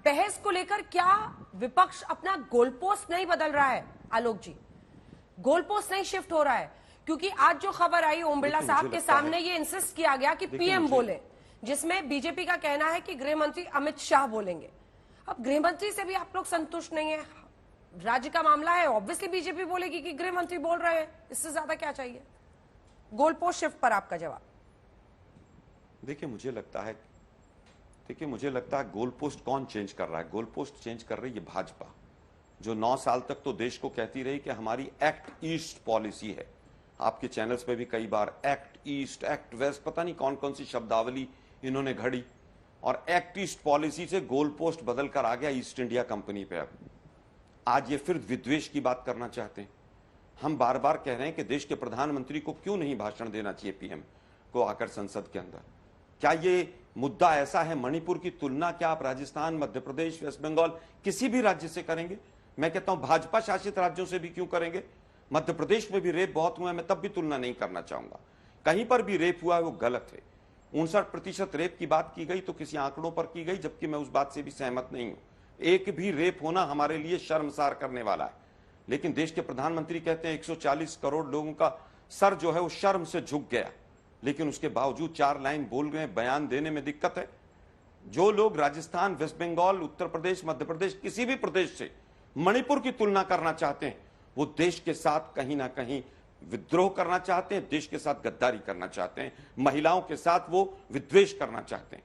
बहस को लेकर क्या विपक्ष अपना गोलपोस्ट नहीं बदल रहा है? आलोक जी, गोलपोस्ट नहीं शिफ्ट हो रहा है? क्योंकि आज जो खबर आई ओम बिरला साहब के सामने ये इंसिस्ट किया गया कि पीएम बोले, जिसमें बीजेपी का कहना है कि गृह मंत्री अमित शाह बोलेंगे। अब गृह मंत्री से भी आप लोग संतुष्ट नहीं है, राज्य का मामला है, ऑब्वियसली बीजेपी बोलेगी कि गृह मंत्री बोल रहे हैं, इससे ज्यादा क्या चाहिए? गोल पोस्ट शिफ्ट पर आपका जवाब। देखिए मुझे लगता है गोल पोस्ट कौन चेंज कर रहा है? गोल पोस्ट चेंज कर रही है भाजपा, जो 9 साल तक तो देश को कहती रही कि हमारी एक्ट ईस्ट पॉलिसी है। आपके चैनल्स पे भी कई बार एक्ट ईस्ट, एक्ट वेस्ट, पता नहीं कौन कौन सी शब्दावली इन्होंने घड़ी, और एक्ट ईस्ट पॉलिसी से गोल पोस्ट बदल कर आ गया ईस्ट इंडिया कंपनी पे। अब आज ये फिर विद्वेष की बात करना चाहते हैं। हम बार बार कह रहे हैं कि देश के प्रधानमंत्री को क्यों नहीं भाषण देना चाहिए पीएम को आकर संसद के अंदर? क्या ये मुद्दा ऐसा है? मणिपुर की तुलना क्या आप राजस्थान, मध्य प्रदेश, वेस्ट बंगाल किसी भी राज्य से करेंगे? मैं कहता हूं भाजपा शासित राज्यों से भी क्यों करेंगे? मध्य प्रदेश में भी रेप बहुत हुआ है, मैं तब भी तुलना नहीं करना चाहूंगा। कहीं पर भी रेप हुआ है वो गलत है। 59% रेप की बात की गई तो किसी आंकड़ों पर की गई, जबकि मैं उस बात से भी सहमत नहीं हूं। एक भी रेप होना हमारे लिए शर्मसार करने वाला है। लेकिन देश के प्रधानमंत्री कहते हैं 140 करोड़ लोगों का सर जो है वो शर्म से झुक गया, लेकिन उसके बावजूद 4 लाइन बोल रहे हैं, बयान देने में दिक्कत है। जो लोग राजस्थान, वेस्ट बंगाल, उत्तर प्रदेश, मध्य प्रदेश, किसी भी प्रदेश से मणिपुर की तुलना करना चाहते हैं, वो देश के साथ कहीं ना कहीं विद्रोह करना चाहते हैं, देश के साथ गद्दारी करना चाहते हैं, महिलाओं के साथ वो विद्वेष करना चाहते हैं।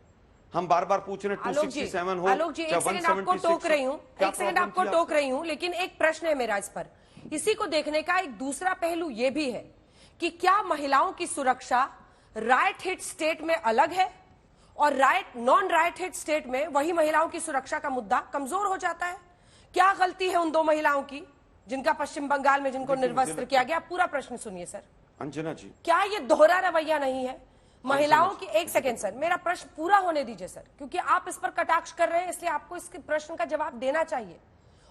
हम बार बार पूछ रहे हैं 267 हो, आलोक जी, एक सेकंड आपको टोक रही हूँ, लेकिन एक प्रश्न है मेरा इस पर। इसी को देखने का एक दूसरा पहलू ये भी है कि क्या महिलाओं की सुरक्षा राइट हिट स्टेट में अलग है और नॉन राइट हिट स्टेट में वही महिलाओं की सुरक्षा का मुद्दा कमजोर हो जाता है? क्या गलती है उन 2 महिलाओं की जिनका पश्चिम बंगाल में जिनको निर्वस्त्र किया गया? पूरा प्रश्न सुनिए सर। अंजना जी, क्या ये दोहरा रवैया नहीं है महिलाओं की? एक सेकेंड सर, मेरा प्रश्न पूरा होने दीजिए सर, क्योंकि आप इस पर कटाक्ष कर रहे हैं, इसलिए आपको इसके प्रश्न का जवाब देना चाहिए।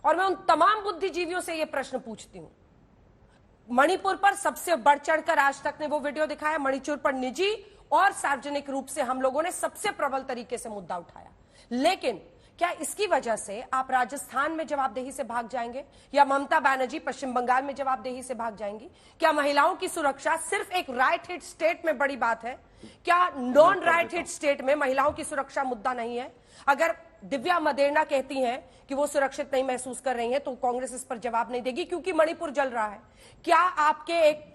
और मैं उन तमाम बुद्धिजीवियों से ये प्रश्न पूछती हूं। मणिपुर पर सबसे बढ़ चढ़कर आज तक ने वो वीडियो दिखाया, मणिपुर पर निजी और सार्वजनिक रूप से हम लोगों ने सबसे प्रबल तरीके से मुद्दा उठाया। लेकिन क्या इसकी वजह से आप राजस्थान में जवाबदेही से भाग जाएंगे या ममता बनर्जी पश्चिम बंगाल में जवाबदेही से भाग जाएंगी? क्या महिलाओं की सुरक्षा सिर्फ एक राइट हिट स्टेट में बड़ी बात है? क्या नॉन राइट हिट स्टेट में महिलाओं की सुरक्षा मुद्दा नहीं है? अगर दिव्या मदेरना कहती हैं कि वो सुरक्षित नहीं महसूस कर रही हैं, तो कांग्रेस इस पर जवाब नहीं देगी क्योंकि मणिपुर जल रहा है। क्या आपके एक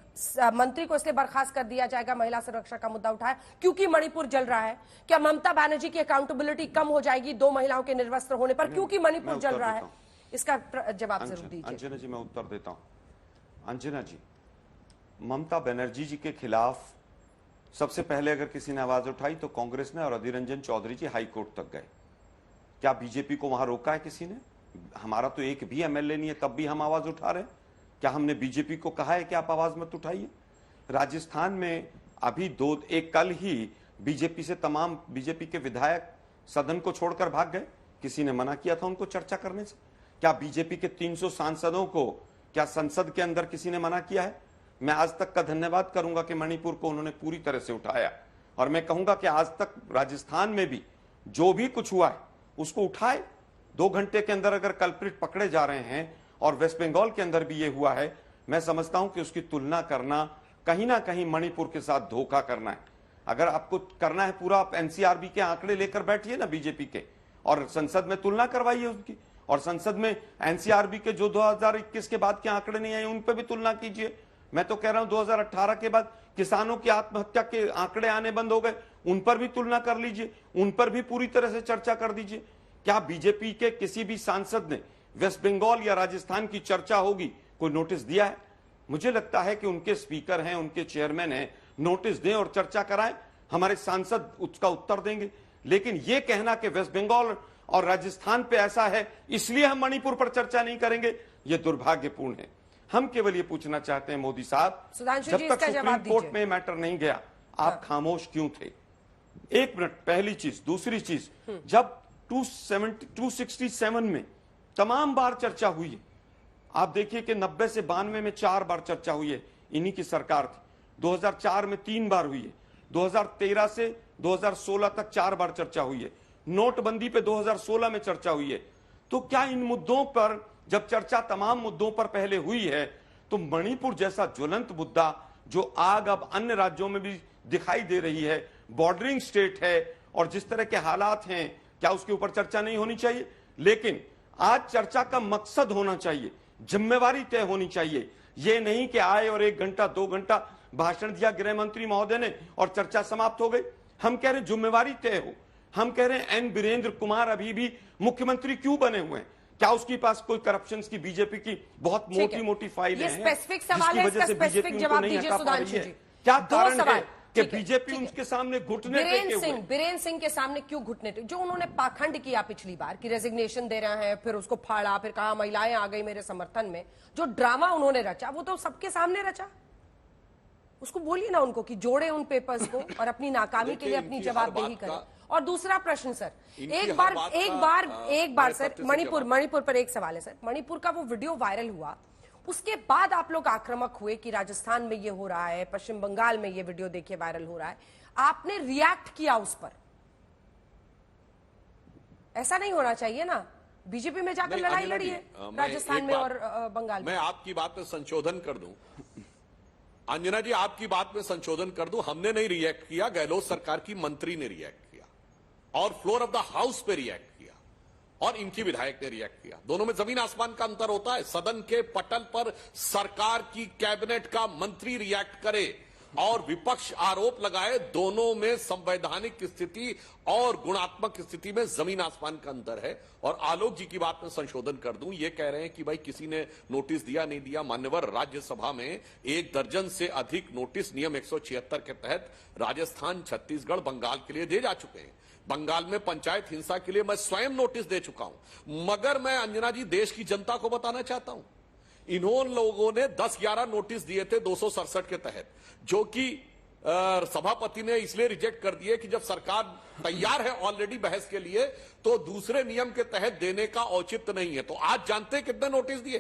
मंत्री को इसलिए बर्खास्त कर दिया जाएगा महिला सुरक्षा का मुद्दा उठाया क्योंकि मणिपुर जल रहा है? क्या ममता बनर्जी की अकाउंटेबिलिटी कम हो जाएगी 2 महिलाओं के निर्वस्त्र होने पर क्योंकि मणिपुर जल रहा है? इसका जवाब जरूर दीजिए। अंजना जी, मैं उत्तर देता हूं। अंजना जी, ममता बनर्जी जी के खिलाफ सबसे पहले अगर किसी ने आवाज उठाई तो कांग्रेस ने, और अधीर रंजन चौधरी जी हाई कोर्ट तक गए। क्या बीजेपी को वहां रोका है किसी ने? हमारा तो एक भी एमएलए नहीं है, तब भी हम आवाज उठा रहे हैं। क्या हमने बीजेपी को कहा है कि आप आवाज मत उठाइए? राजस्थान में अभी एक कल ही बीजेपी से तमाम बीजेपी के विधायक सदन को छोड़कर भाग गए। किसी ने मना किया था उनको चर्चा करने से? क्या बीजेपी के 300 सांसदों को क्या संसद के अंदर किसी ने मना किया है? मैं आज तक का धन्यवाद करूंगा कि मणिपुर को उन्होंने पूरी तरह से उठाया, और मैं कहूंगा कि आज तक राजस्थान में भी जो भी कुछ हुआ है उसको उठाए। 2 घंटे के अंदर अगर कल्प्रिट पकड़े जा रहे हैं और वेस्ट बंगाल के अंदर भी ये हुआ है, मैं समझता हूं कि उसकी तुलना करना कहीं ना कहीं मणिपुर के साथ धोखा करना है। अगर आपको करना है पूरा, आप एनसीआरबी के आंकड़े लेकर बैठिए ना बीजेपी के, और संसद में तुलना करवाइए उसकी, और संसद में एनसीआरबी के जो 2021 के बाद के आंकड़े नहीं आए उन पर भी तुलना कीजिए। मैं तो कह रहा हूं 2018 के बाद किसानों की आत्महत्या के आंकड़े आने बंद हो गए, उन पर भी तुलना कर लीजिए, उन पर भी पूरी तरह से चर्चा कर दीजिए। क्या बीजेपी के किसी भी सांसद ने वेस्ट बंगाल या राजस्थान की चर्चा होगी कोई नोटिस दिया है? मुझे लगता है कि उनके स्पीकर हैं, उनके चेयरमैन हैं, नोटिस दें और चर्चा कराएं, हमारे सांसद उसका उत्तर देंगे। लेकिन यह कहना कि वेस्ट बंगाल और राजस्थान पे ऐसा है इसलिए हम मणिपुर पर चर्चा नहीं करेंगे, यह दुर्भाग्यपूर्ण है। हम केवल ये पूछना चाहते हैं मोदी साहब, जब तक सुप्रीम कोर्ट में मैटर नहीं गया आप खामोश क्यों थे? 1 मिनट, पहली चीज। दूसरी चीज, जब 267 में तमाम बार चर्चा हुई है, आप देखिए कि 90 से 92 में 4 बार चर्चा हुई है, इन्हीं की सरकार थी। 2004 में 3 बार हुई है, 2013 से 2016 तक 4 बार चर्चा हुई है, नोटबंदी पे 2016 में चर्चा हुई है। तो क्या इन मुद्दों पर जब चर्चा तमाम मुद्दों पर पहले हुई है तो मणिपुर जैसा ज्वलंत मुद्दा जो आग अब अन्य राज्यों में भी दिखाई दे रही है, बॉर्डरिंग स्टेट है और जिस तरह के हालात हैं, क्या उसके ऊपर चर्चा नहीं होनी चाहिए? लेकिन आज चर्चा का मकसद होना चाहिए, जिम्मेवारी तय होनी चाहिए। ये नहीं कि आए और 1 घंटा 2 घंटा भाषण दिया गृह मंत्री महोदय ने और चर्चा समाप्त हो गई। हम कह रहे हैं जिम्मेवारी तय हो। हम कह रहे हैं एन वीरेंद्र कुमार अभी भी मुख्यमंत्री क्यों बने हुए हैं? क्या उसके पास कोई करप्शन की बीजेपी की बहुत मोटी मोटी फाइलें हैं स्पेसिफिक सवाल है, इसका स्पेसिफिक जवाब दीजिए सुधांशु जी। क्या कारण है कि बीजेपी उनके सामने घुटने टेके हुए? बीरेंद्र सिंह के सामने क्यों घुटने टेके? जो उन्होंने पाखंड किया पिछली बार कि रेजिग्नेशन दे रहे हैं, फिर उसको फाड़ा, फिर कहा महिलाएं आ गई मेरे समर्थन में, जो ड्रामा उन्होंने रचा वो तो सबके सामने रचा। उसको बोलिए ना उनको कि जोड़े उन पेपर्स को और अपनी नाकामी के लिए अपनी जवाबदेही करें। और दूसरा प्रश्न सर, एक बार सर, मणिपुर पर एक सवाल है सर। मणिपुर का वो वीडियो वायरल हुआ, उसके बाद आप लोग आक्रामक हुए कि राजस्थान में ये हो रहा है, पश्चिम बंगाल में ये वीडियो देखिए वायरल हो रहा है, आपने रिएक्ट किया उस पर। ऐसा नहीं होना चाहिए ना, बीजेपी में जाकर लड़ाई लड़ी है राजस्थान में और बंगाल में। मैं आपकी बात में संशोधन कर दूं, अंजना जी, आपकी बात में संशोधन कर दूं। हमने नहीं रिएक्ट किया, गहलोत सरकार की मंत्री ने रिएक्ट किया और फ्लोर ऑफ द हाउस पे रिएक्ट किया और इनकी विधायक ने रिएक्ट किया। दोनों में जमीन आसमान का अंतर होता है। सदन के पटल पर सरकार की कैबिनेट का मंत्री रिएक्ट करे और विपक्ष आरोप लगाए, दोनों में संवैधानिक स्थिति और गुणात्मक स्थिति में जमीन आसमान का अंतर है। और आलोक जी की बात में संशोधन कर दूं, ये कह रहे हैं कि भाई किसी ने नोटिस दिया नहीं दिया। मान्यवर, राज्यसभा में 1 दर्जन से अधिक नोटिस नियम 176 के तहत राजस्थान, छत्तीसगढ़, बंगाल के लिए दिए जा चुके हैं। बंगाल में पंचायत हिंसा के लिए मैं स्वयं नोटिस दे चुका हूं। मगर मैं अंजना जी देश की जनता को बताना चाहता हूं, इन्होंने लोगों ने 10-11 नोटिस दिए थे 267 के तहत, जो कि सभापति ने इसलिए रिजेक्ट कर दिए कि जब सरकार तैयार है ऑलरेडी बहस के लिए तो दूसरे नियम के तहत देने का औचित्य नहीं है। तो आज जानते हैं कितने नोटिस दिए?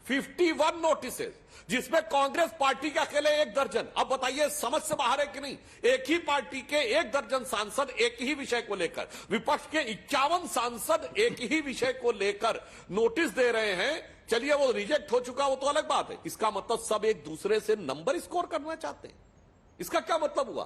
51 नोटिसेस, जिसमें कांग्रेस पार्टी के अकेले 1 दर्जन। अब बताइए समझ से बाहर है कि नहीं? एक ही पार्टी के 1 दर्जन सांसद एक ही विषय को लेकर, विपक्ष के 51 सांसद एक ही विषय को लेकर नोटिस दे रहे हैं। चलिए वो रिजेक्ट हो चुका, वो तो अलग बात है। इसका मतलब सब एक दूसरे से नंबर स्कोर करना चाहते हैं। इसका क्या मतलब हुआ?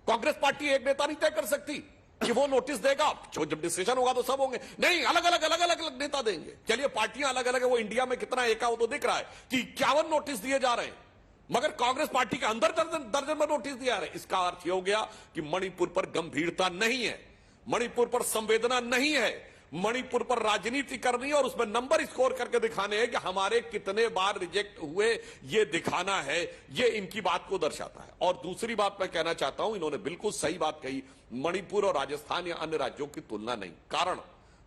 कांग्रेस पार्टी एक नेता नहीं तय कर सकती कि वो नोटिस देगा, जब डिसीजन होगा तो सब होंगे। नहीं, अलग अलग नेता देंगे। चलिए पार्टियां अलग अलग है, वो इंडिया में कितना एक है वो तो दिख रहा है कि 51 नोटिस दिए जा रहे हैं, मगर कांग्रेस पार्टी के अंदर दर्जन में नोटिस दिया रहे। इसका अर्थ ये हो गया कि मणिपुर पर गंभीरता नहीं है, मणिपुर पर संवेदना नहीं है, मणिपुर पर राजनीति करनी है और उसमें नंबर स्कोर करके दिखाने हैं कि हमारे कितने बार रिजेक्ट हुए, ये दिखाना है। ये इनकी बात को दर्शाता है। और दूसरी बात मैं कहना चाहता हूं, इन्होंने बिल्कुल सही बात कही, मणिपुर और राजस्थान या अन्य राज्यों की तुलना नहीं। कारण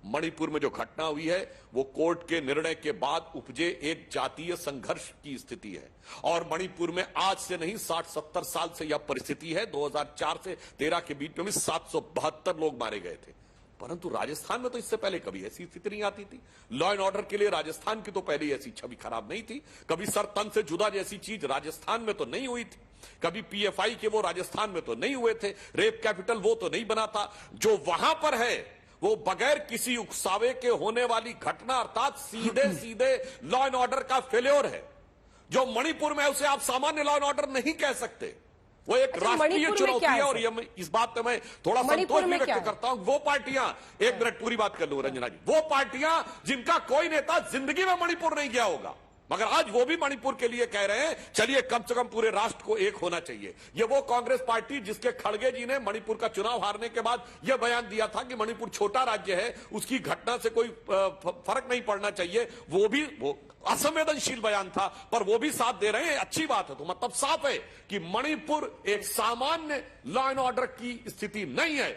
मणिपुर में जो घटना हुई है वो कोर्ट के निर्णय के बाद उपजे एक जातीय संघर्ष की स्थिति है। और मणिपुर में आज से नहीं 60-70 साल से यह परिस्थिति है। 2004 से 13 के बीच में भी 772 लोग मारे गए थे। परंतु राजस्थान में तो इससे पहले कभी ऐसी स्थिति नहीं आती थी। लॉ एंड ऑर्डर के लिए राजस्थान की तो पहले ऐसी छवि खराब नहीं थी। कभी सर तन से जुदा जैसी चीज राजस्थान में तो नहीं हुई थी। कभी पीएफआई के वो राजस्थान में तो नहीं हुए थे। रेप कैपिटल वो तो नहीं बना था। जो वहां पर है वो बगैर किसी उकसावे के होने वाली घटना, अर्थात सीधे सीधे लॉ एंड ऑर्डर का फेल्योर है। जो मणिपुर में उसे आप सामान्य लॉ एंड ऑर्डर नहीं कह सकते, वो एक राष्ट्रीय चुनौती है। और ये इस बात पे मैं थोड़ा संतोष भी व्यक्त करता हूं। वो पार्टियां, 1 मिनट पूरी बात कर लूं रंजना जी, वो पार्टियां जिनका कोई नेता जिंदगी में मणिपुर नहीं गया होगा, मगर आज वो भी मणिपुर के लिए कह रहे हैं चलिए कम से कम पूरे राष्ट्र को एक होना चाहिए। ये वो कांग्रेस पार्टी जिसके खड़गे जी ने मणिपुर का चुनाव हारने के बाद यह बयान दिया था कि मणिपुर छोटा राज्य है, उसकी घटना से कोई फर्क नहीं पड़ना चाहिए, वो असंवेदनशील बयान था, पर वो भी साथ दे रहे हैं। अच्छी बात है। तो मतलब साफ है कि मणिपुर एक सामान्य लॉ एंड ऑर्डर की स्थिति नहीं है।